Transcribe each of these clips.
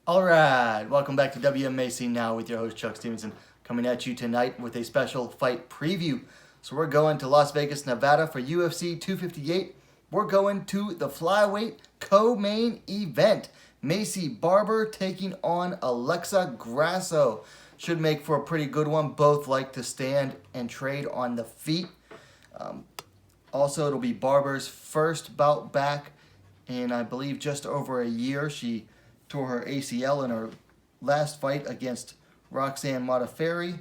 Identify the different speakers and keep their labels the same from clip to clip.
Speaker 1: Alright, welcome back to WMMA Now with your host Chuck Stevenson, coming at you tonight with a special fight preview. So we're going to Las Vegas, Nevada for UFC 258. We're going to the Flyweight co-main event. Macy Barber taking on Alexa Grasso. Should make for a pretty good one. Both like to stand and trade on the feet. Also, it'll be Barber's first bout back in, I believe, just over a year. She tore her ACL in her last fight against Roxanne Modafferi.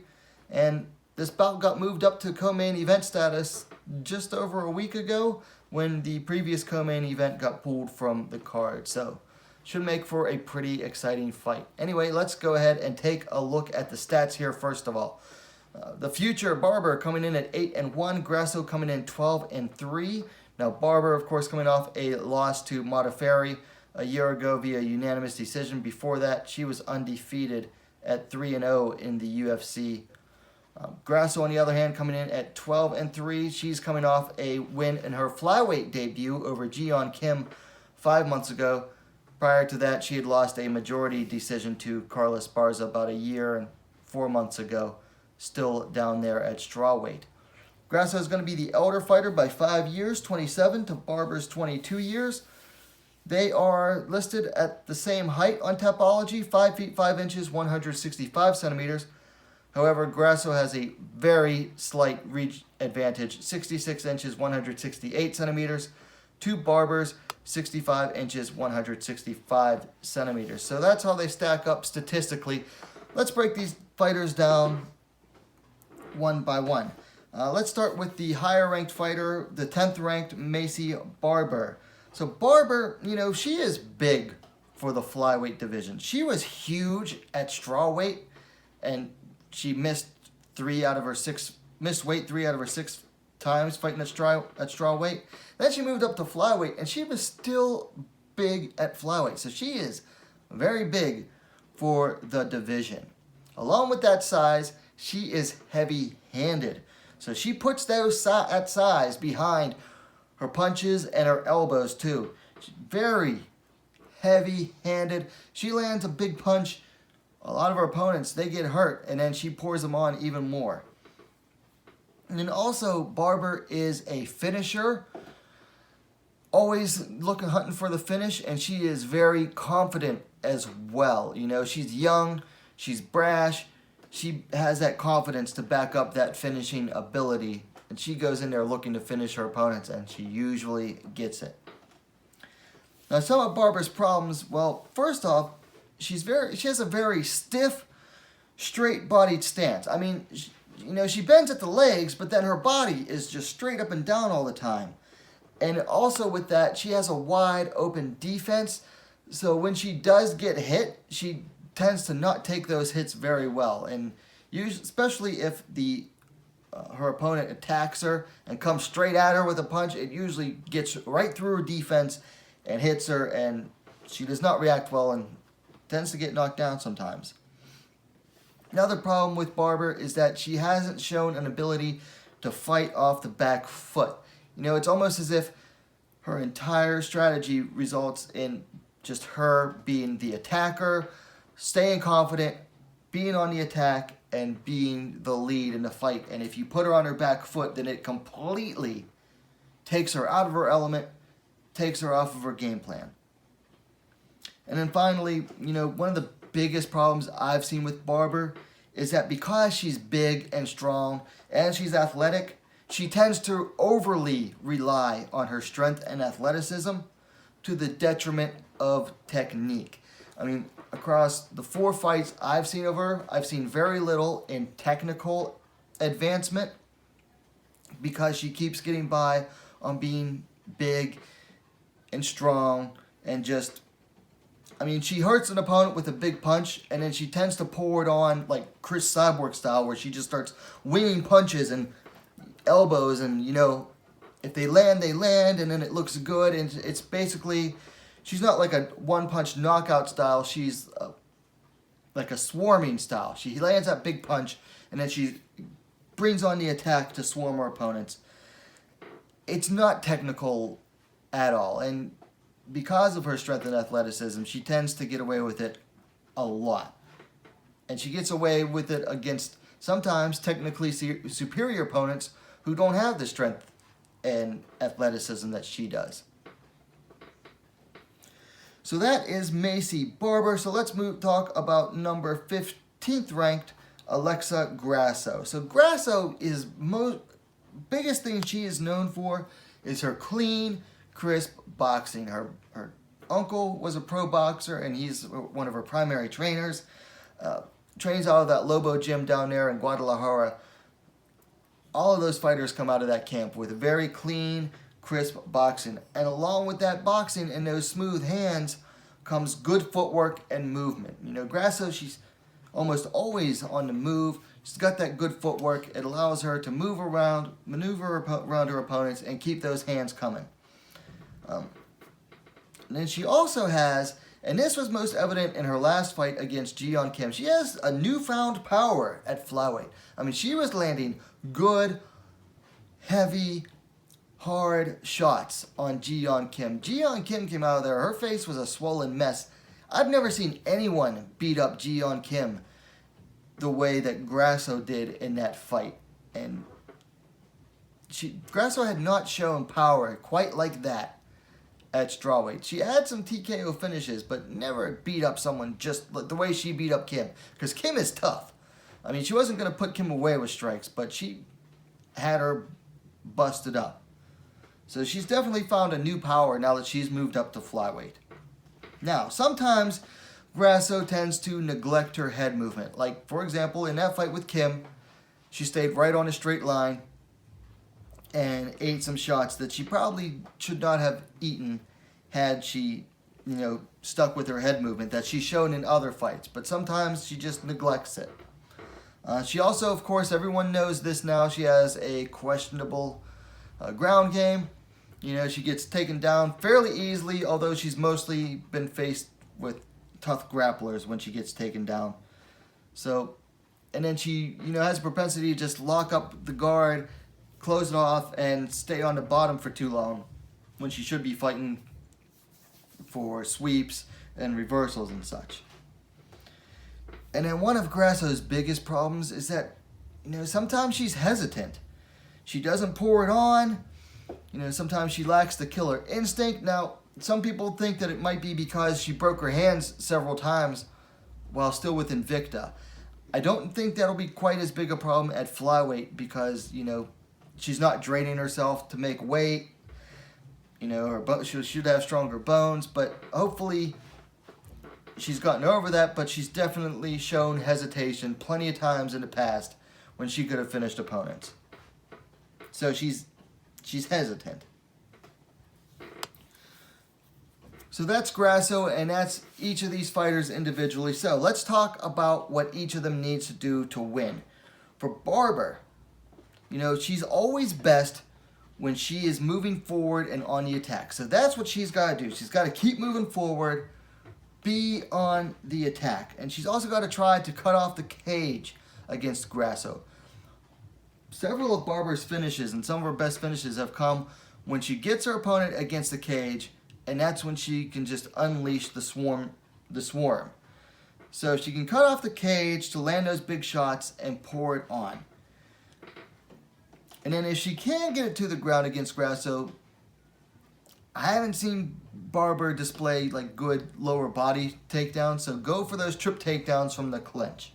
Speaker 1: And this bout got moved up to co-main event status just over a week ago when the previous co-main event got pulled from the card. So, should make for a pretty exciting fight. Anyway, let's go ahead and take a look at the stats here first of all. The future Barber coming in at 8-1, Grasso coming in 12-3. Now Barber, of course, coming off a loss to Modafferi a year ago via unanimous decision. Before that, she was undefeated at 3-0 in the UFC. Grasso, on the other hand, coming in at 12-3. She's coming off a win in her flyweight debut over Jeon Kim 5 months ago. Prior to that, she had lost a majority decision to Carla Esparza about a year and 4 months ago, still down there at strawweight. Grasso is going to be the elder fighter by 5 years, 27 to Barber's 22 years. They are listed at the same height on Tapology, 5 feet 5 inches, 165 centimeters. However, Grasso has a very slight reach advantage, 66 inches, 168 centimeters, to Barber's 65 inches, 165 centimeters. So that's how they stack up statistically. Let's break these fighters down one by one. Let's start with the higher ranked fighter, the 10th ranked Macy Barber. So Barber, she is big for the flyweight division. She was huge at strawweight, and she missed weight 3 out of her 6 times fighting at strawweight. Then she moved up to flyweight, and she was still big at flyweight. So she is very big for the division. Along with that size, she is heavy-handed. So she puts those at size behind her punches and her elbows too. She's very heavy-handed. She lands a big punch. A lot of her opponents, they get hurt, and then she pours them on even more. And then also, Barber is a finisher. Always hunting for the finish, and she is very confident as well. She's young, she's brash. She has that confidence to back up that finishing ability. And she goes in there looking to finish her opponents, and she usually gets it. Now, some of Barber's problems, well, first off, she has a very stiff, straight-bodied stance. I mean, she bends at the legs, but then her body is just straight up and down all the time. And also with that, she has a wide open defense. So when she does get hit, she tends to not take those hits very well. And especially if her opponent attacks her and comes straight at her with a punch, it usually gets right through her defense and hits her, and she does not react well and tends to get knocked down sometimes. Another problem with Barber is that she hasn't shown an ability to fight off the back foot. It's almost as if her entire strategy results in just her being the attacker, staying confident, being on the attack, and being the lead in the fight. And if you put her on her back foot, then it completely takes her out of her element, takes her off of her game plan. And then finally, one of the biggest problems I've seen with Barber is that because she's big and strong and she's athletic, she tends to overly rely on her strength and athleticism to the detriment of technique. I mean, across the 4 fights I've seen of her, I've seen very little in technical advancement because she keeps getting by on being big and strong and she hurts an opponent with a big punch, and then she tends to pour it on like Chris Cyborg style, where she just starts winging punches and elbows, and if they land, they land, and then it looks good, and it's basically, she's not like a one-punch knockout style, she's like a swarming style. She lands that big punch, and then she brings on the attack to swarm her opponents. It's not technical at all, and because of her strength and athleticism, she tends to get away with it a lot. And she gets away with it against sometimes technically superior opponents who don't have the strength and athleticism that she does. So that is Macy Barber. So let's talk about number 15th ranked Alexa Grasso. So Grasso is biggest thing she is known for is her clean, crisp boxing. Her uncle was a pro boxer, and he's one of her primary trainers. Trains out of that Lobo gym down there in Guadalajara. All of those fighters come out of that camp with very clean, crisp boxing. And along with that boxing and those smooth hands comes good footwork and movement. You know, Grasso, she's almost always on the move. She's got that good footwork. It allows her to move around, maneuver around her opponents, and keep those hands coming. And then she also has, and this was most evident in her last fight against Ji-Yeon Kim, she has a newfound power at flyweight. I mean, she was landing good, heavy, hard shots on Ji-Yeon Kim. Ji-Yeon Kim came out of there. Her face was a swollen mess. I've never seen anyone beat up Ji-Yeon Kim the way that Grasso did in that fight. And Grasso had not shown power quite like that at strawweight. She had some TKO finishes, but never beat up someone just the way she beat up Kim. Because Kim is tough. I mean, she wasn't going to put Kim away with strikes, but she had her busted up. So she's definitely found a new power now that she's moved up to flyweight. Now, sometimes Grasso tends to neglect her head movement. Like, for example, in that fight with Kim, she stayed right on a straight line and ate some shots that she probably should not have eaten had she, stuck with her head movement that she's shown in other fights. But sometimes she just neglects it. She also, of course, everyone knows this now, she has a questionable ground game. She gets taken down fairly easily, although she's mostly been faced with tough grapplers when she gets taken down. So, and then she, has a propensity to just lock up the guard, close it off, and stay on the bottom for too long when she should be fighting for sweeps and reversals and such. And then one of Grasso's biggest problems is that, sometimes she's hesitant. She doesn't pour it on. Sometimes she lacks the killer instinct. Now, some people think that it might be because she broke her hands several times while still with Invicta. I don't think that'll be quite as big a problem at flyweight because, she's not draining herself to make weight. She should have stronger bones, but hopefully she's gotten over that, but she's definitely shown hesitation plenty of times in the past when she could have finished opponents. So she's hesitant. So that's Grasso, and that's each of these fighters individually. So let's talk about what each of them needs to do to win. For Barber, she's always best when she is moving forward and on the attack. So that's what she's got to do. She's got to keep moving forward, be on the attack. And she's also got to try to cut off the cage against Grasso. Several of Barber's finishes and some of her best finishes have come when she gets her opponent against the cage, and that's when she can just unleash the swarm. So she can cut off the cage to land those big shots and pour it on. And then if she can get it to the ground against Grasso, I haven't seen Barber display like good lower body takedowns, so go for those trip takedowns from the clinch.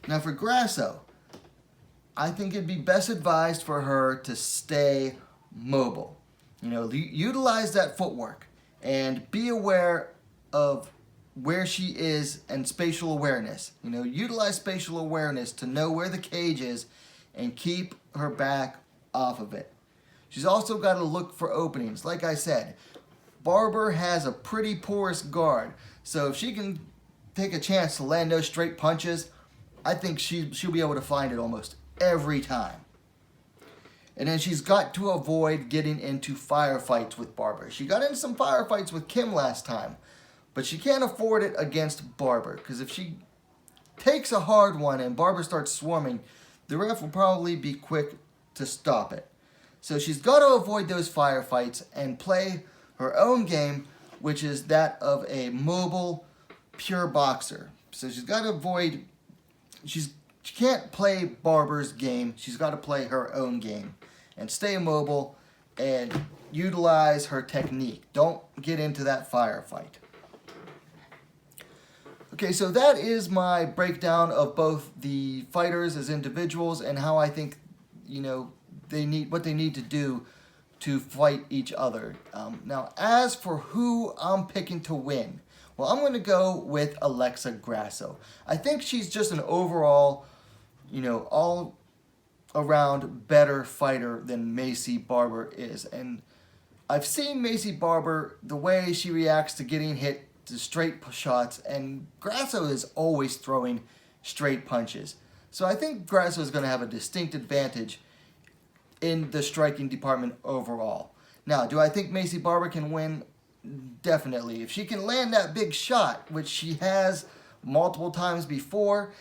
Speaker 1: Now for Grasso, I think it'd be best advised for her to stay mobile. Utilize that footwork and be aware of where she is and spatial awareness. Utilize spatial awareness to know where the cage is and keep her back off of it. She's also got to look for openings. Like I said, Barber has a pretty porous guard, so if she can take a chance to land those straight punches, I think she'll be able to find it almost every time. And then she's got to avoid getting into firefights with Barber. She got into some firefights with Kim last time, but she can't afford it against Barber, because if she takes a hard one and Barber starts swarming, the ref will probably be quick to stop it. So she's got to avoid those firefights and play her own game, which is that of a mobile, pure boxer. So she's got to avoid, she can't play Barber's game. She's got to play her own game and stay immobile and utilize her technique. Don't get into that firefight. Okay, so that is my breakdown of both the fighters as individuals and how I think, you know, what they need to do to fight each other. Now, as for who I'm picking to win, well, I'm going to go with Alexa Grasso. I think she's just an overall, you know, all-around better fighter than Macy Barber is. And I've seen Macy Barber, the way she reacts to getting hit to straight shots, and Grasso is always throwing straight punches. So I think Grasso is going to have a distinct advantage in the striking department overall. Now, do I think Macy Barber can win? Definitely. If she can land that big shot, which she has multiple times before,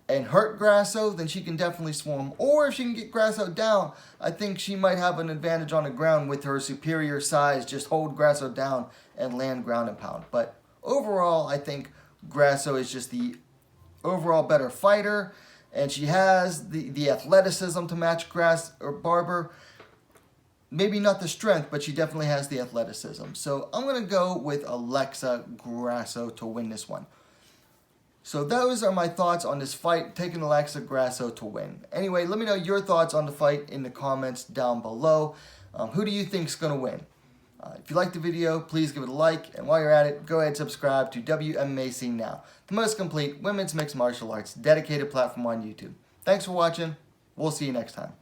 Speaker 1: and hurt Grasso, then she can definitely swarm. Or if she can get Grasso down, I think she might have an advantage on the ground with her superior size. Just hold Grasso down and land ground and pound. But overall, I think Grasso is just the overall better fighter, and she has the athleticism to match Barber. Maybe not the strength, but she definitely has the athleticism. So I'm going to go with Alexa Grasso to win this one. So those are my thoughts on this fight, taking Alexa Grasso to win. Anyway, let me know your thoughts on the fight in the comments down below. Who do you think is going to win? If you liked the video, please give it a like. And while you're at it, go ahead and subscribe to WMMA Now, the most complete women's mixed martial arts dedicated platform on YouTube. Thanks for watching. We'll see you next time.